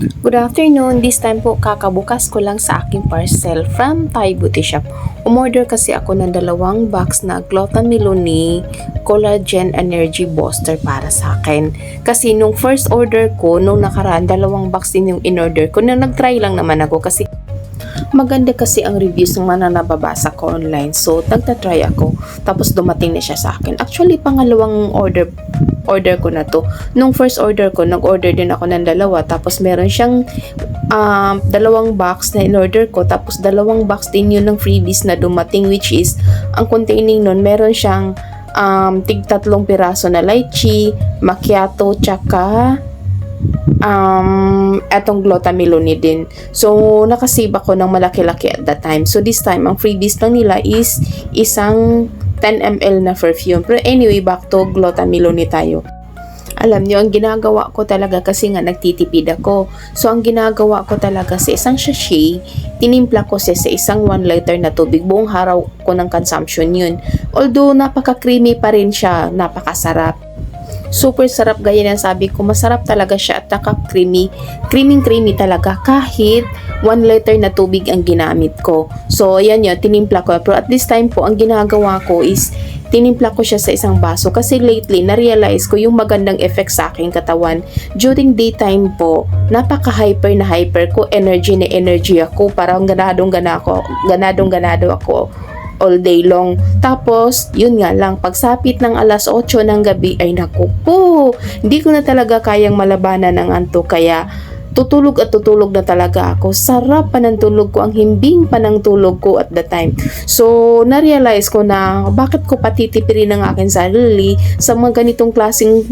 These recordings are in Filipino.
Good afternoon. This time po kakabukas ko lang sa aking parcel from Thai Beauty Shop. Umorder kasi ako ng 2 box na Glutamilone Collagen Energy Booster para sa akin. Kasi nung first order ko, nung nakaraan, 2 box din yung in-order ko. Na nag-try lang naman ako kasi maganda kasi ang reviews ng mga nababasa ko online. So, nagtatry ako. Tapos dumating na siya sa akin. Actually, pangalawang order ko na to. Nung first order ko, nag-order din ako ng 2. Tapos meron siyang 2 box na in-order ko. Tapos 2 box din yun ng freebies na dumating, which is, ang containing nun, meron siyang tig 3 piraso na lychee, macchiato, tsaka etong Glutamilone din. So, nakasave ako ng malaki-laki at that time. So, this time, ang freebies lang nila is isang 10 ml na perfume. Pero anyway, back to Glutamilone tayo. Alam nyo, ang ginagawa ko talaga kasi nga nagtitipid ako. So, ang ginagawa ko talaga sa isang sachet, tinimpla ko siya sa isang 1 liter na tubig. Buong araw ko ng consumption yun. Although, napaka-creamy pa rin siya. Napakasarap. Super sarap, gaya ng sabi ko, masarap talaga siya at naka-creamy. Creamy talaga kahit 1 liter na tubig ang ginamit ko. So, ayan yun, tinimpla ko. Pero at this time po, ang ginagawa ko is tinimpla ko siya sa isang baso kasi lately, na-realize ko yung magandang effect sa aking katawan. During daytime po, napaka-hyper na hyper ko, energy na energy ako, parang ganado ako all day long. Tapos, yun nga lang, pagsapit ng alas 8 ng gabi, ay naku po, hindi ko na talaga kayang malabanan ng antok, kaya tutulog na talaga ako. Sarap pa ng tulog ko, ang himbing pa ng tulog ko at the time. So, na-realize ko na bakit ko patitipirin ang aking sarili sa mga ganitong klaseng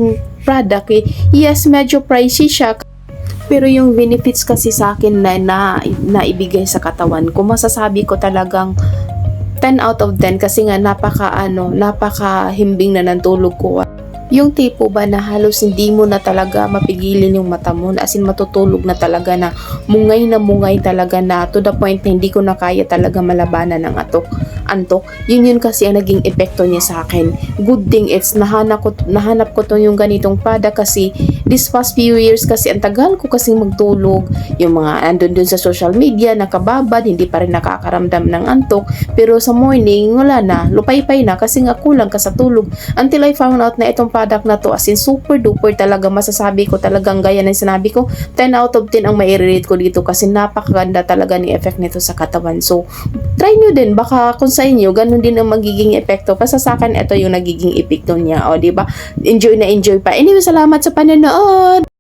product. Yes, medyo pricey siya, pero yung benefits kasi sa akin na ibigay sa katawan ko, masasabi ko talagang 10 out of 10 kasi nga napaka-himbing na ng tulog ko. Yung tipo ba na halos hindi mo na talaga mapigilin yung mata mo, as in matutulog na talaga na mungay talaga na to the point na hindi ko na kaya talaga malabanan ng antok. Yun kasi ang naging epekto niya sa akin. Good thing it's nahanap ko to yung ganitong product kasi this past few years kasi ang tagal ko kasing magtulog. Yung mga andun dun sa social media, nakababad, hindi pa rin nakakaramdam ng antok. Pero sa morning, wala na, lupay-pay na kasi nga kulang ka sa tulog. Until I found out na itong product na to, as in super duper talaga, masasabi ko talagang gaya ng sinabi ko, 10 out of 10 ang mai-rate ko dito kasi napakaganda talaga ni effect nito sa katawan. So, try nyo din, baka kung sa inyo, ganun din ang magiging epekto. Basta sa akin, ito yung nagiging epekto niya. O, diba? Enjoy na enjoy pa. Anyway, salamat sa panonood!